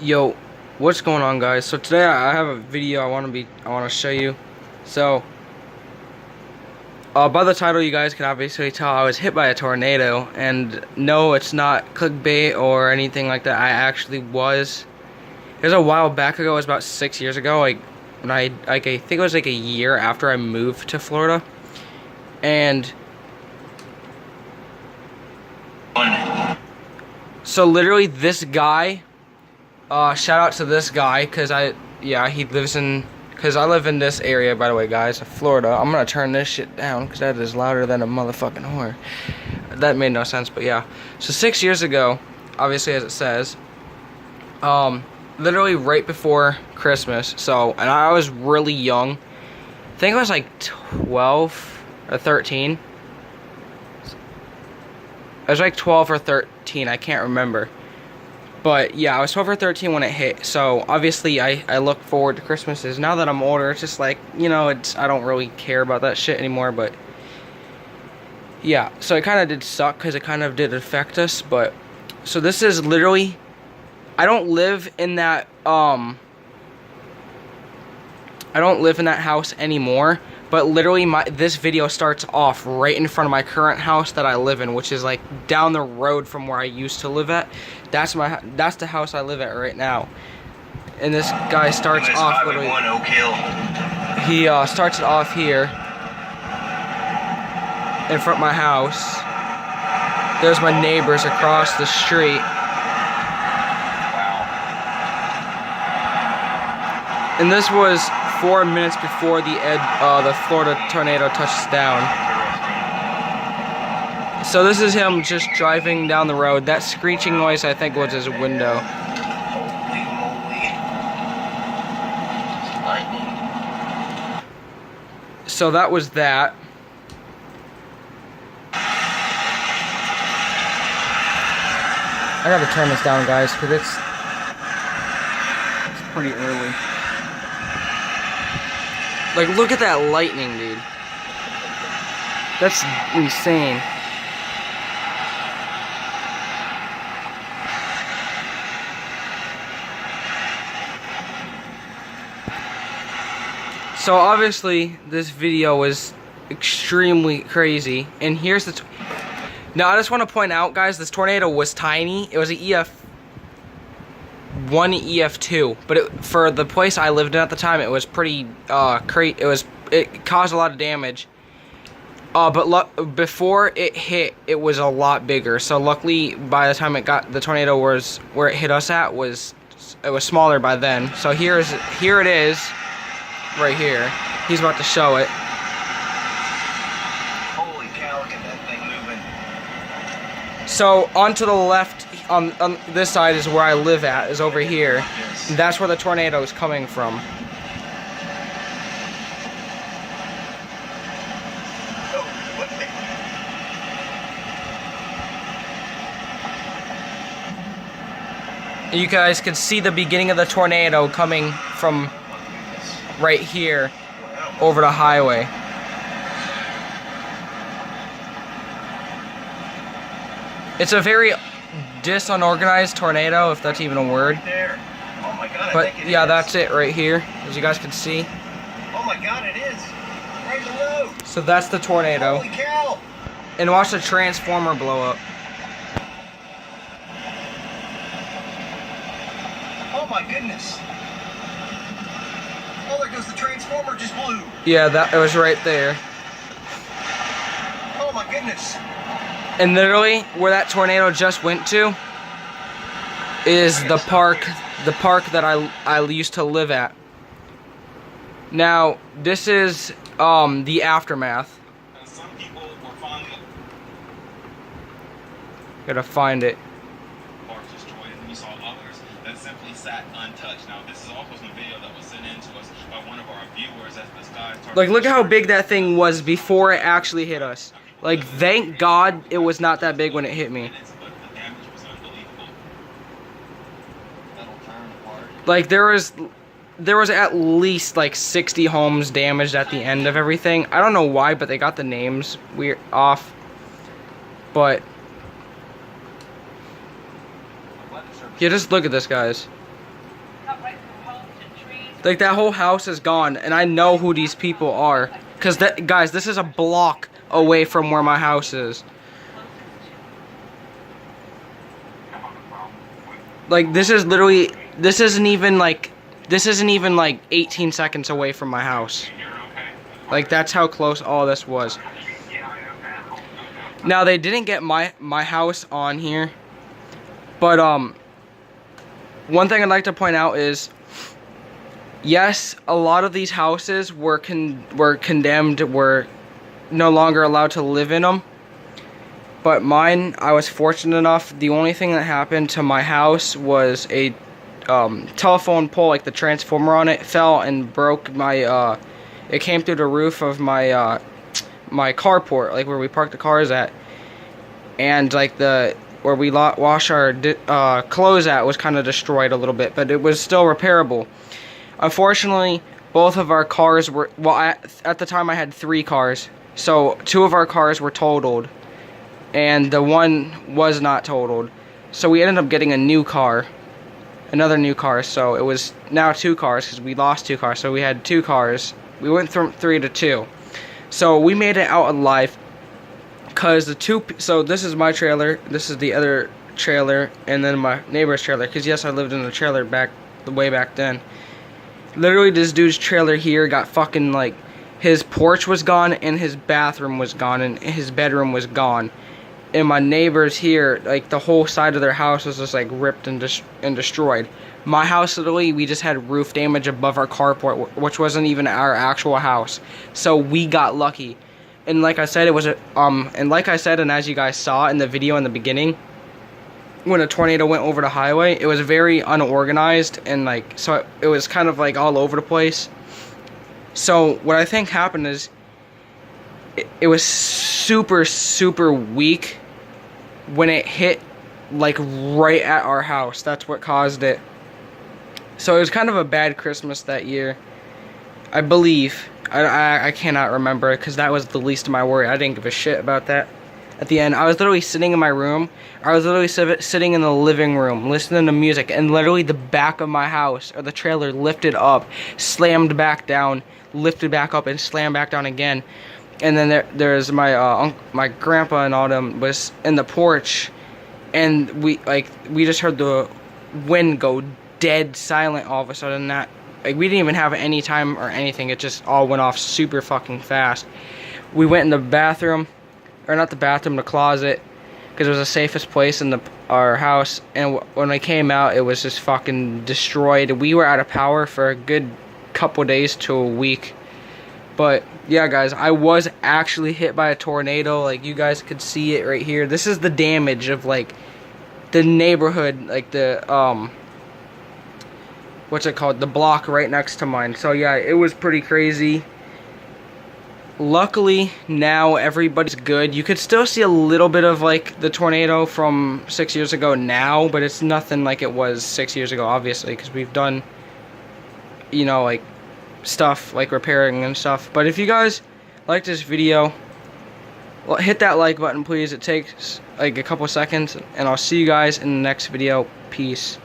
Yo, what's going on, guys? So today I have a video I want to show you. So by the title you guys can obviously tell I was hit by a tornado, and no, it's not clickbait or anything like that. I actually was. It was a while back ago. It was about 6 years ago. When I think it was like a year after I moved to Florida, and so literally this guy. Shout out to this guy, cause he lives in, cause I live in this area, by the way, guys, Florida. I'm gonna turn this shit down, cause that is louder than a motherfucking whore. That made no sense, but yeah. So 6 years ago, obviously as it says, literally right before Christmas. And I was really young. I think I was like 12 or 13. I was like 12 or 13. I can't remember. But yeah, I was 12 or 13 when it hit. So obviously I look forward to Christmases. Now that I'm older, it's just like, you know, I don't really care about that shit anymore. But yeah, so it kind of did suck because it kind of did affect us. But so this is literally, I don't live in that house anymore. But literally, this video starts off right in front of my current house that I live in, which is like down the road from where I used to live at. That's the house I live at right now. And this guy starts off literally. He starts it off here in front of my house. There's my neighbors across the street. And this was 4 minutes before the Florida tornado touches down. So this is him just driving down the road. That screeching noise, I think, was his window. So that was that. I gotta turn this down, guys, because it's pretty early. Like, look at that lightning, dude. That's insane. So obviously, this video was extremely crazy. And here's the... Now, I just want to point out, guys, this tornado was tiny. It was an EF1, EF2, but for the place I lived in at the time, it was pretty it caused a lot of damage. But before it hit, it was a lot bigger. So luckily, by the time the tornado was where it hit us at, it was smaller by then. So here it is, right here. He's about to show it. Holy cow! Look at that thing moving. So onto the left. On this side is where I live at, is over here. That's where the tornado is coming from. You guys can see the beginning of the tornado coming from right here over the highway. It's a very disorganized tornado, if that's even a word. Oh my God, but yeah, that's it right here, as you guys can see. Oh my God, it is right in the road. So that's the tornado. Holy cow! And watch the transformer blow up. Oh my goodness! Oh, there goes the transformer, just blew. Yeah, it was right there. Oh my goodness! And literally, where that tornado just went to is the park that I used to live at. Now, this is the aftermath. Some people were finally Gotta find it. parks destroyed, and we saw others that simply sat untouched. Now, this is also some video that was sent in to us by one of our viewers as the sky started. Like, look at how big that thing was before it actually hit us. Like, thank God it was not that big when it hit me. Like, there was at least like 60 homes damaged at the end of everything. I don't know why, but they got the names weird off. But yeah, just look at this, guys. Like, that whole house is gone, and I know who these people are. Because, guys, this is a block away from where my house is. Like, this is literally, this isn't even like 18 seconds away from my house. Like, that's how close all this was. Now, they didn't get my house on here. But, one thing I'd like to point out is, yes, a lot of these houses were condemned, were no longer allowed to live in them. But mine, I was fortunate enough. The only thing that happened to my house was a telephone pole, like the transformer on it, fell and broke my. It came through the roof of my my carport, like where we park the cars at, and like where we wash our clothes at was kind of destroyed a little bit, but it was still repairable. Unfortunately, both of our cars were, well, at the time I had 3 cars, so 2 of our cars were totaled, and the one was not totaled. So we ended up getting another new car, so it was now 2 cars, because we lost 2 cars, so we had 2 cars. We went from 3 to 2. So we made it out alive, because so this is my trailer, this is the other trailer, and then my neighbor's trailer, because yes, I lived in a trailer way back then. Literally, this dude's trailer here got fucking, like, his porch was gone, and his bathroom was gone, and his bedroom was gone. And my neighbors here, like, the whole side of their house was just, like, ripped and destroyed. My house, literally, we just had roof damage above our carport, which wasn't even our actual house. So we got lucky. And like I said, and as you guys saw in the video in the beginning, when a tornado went over the highway, it was very unorganized, and like, so it was kind of like all over the place. So what I think happened is it was super, super weak when it hit, like, right at our house. That's what caused it. So it was kind of a bad Christmas that year, I believe. I cannot remember, because that was the least of my worry. I didn't give a shit about that. At the end, I was literally sitting in my room. I was literally sitting in the living room, listening to music, and literally the back of my house, or the trailer, lifted up, slammed back down, lifted back up, and slammed back down again. And then there's my grandpa and all them was in the porch, and we just heard the wind go dead silent all of a sudden. We didn't even have any time or anything. It just all went off super fucking fast. We went in the bathroom, or not the bathroom, the closet, because it was the safest place in our house. And when I came out, it was just fucking destroyed. We were out of power for a good couple days to a week. But yeah, guys, I was actually hit by a tornado. Like, you guys could see it right here. This is the damage of, like, the neighborhood, like the what's it called, the block right next to mine. So yeah, it was pretty crazy. Luckily, now everybody's good. You could still see a little bit of, like, the tornado from 6 years ago now, but it's nothing like it was 6 years ago, obviously, because we've done, you know, like, stuff, like repairing and stuff. But if you guys like this video, well, hit that like button, please. It takes, like, a couple seconds, and I'll see you guys in the next video. Peace.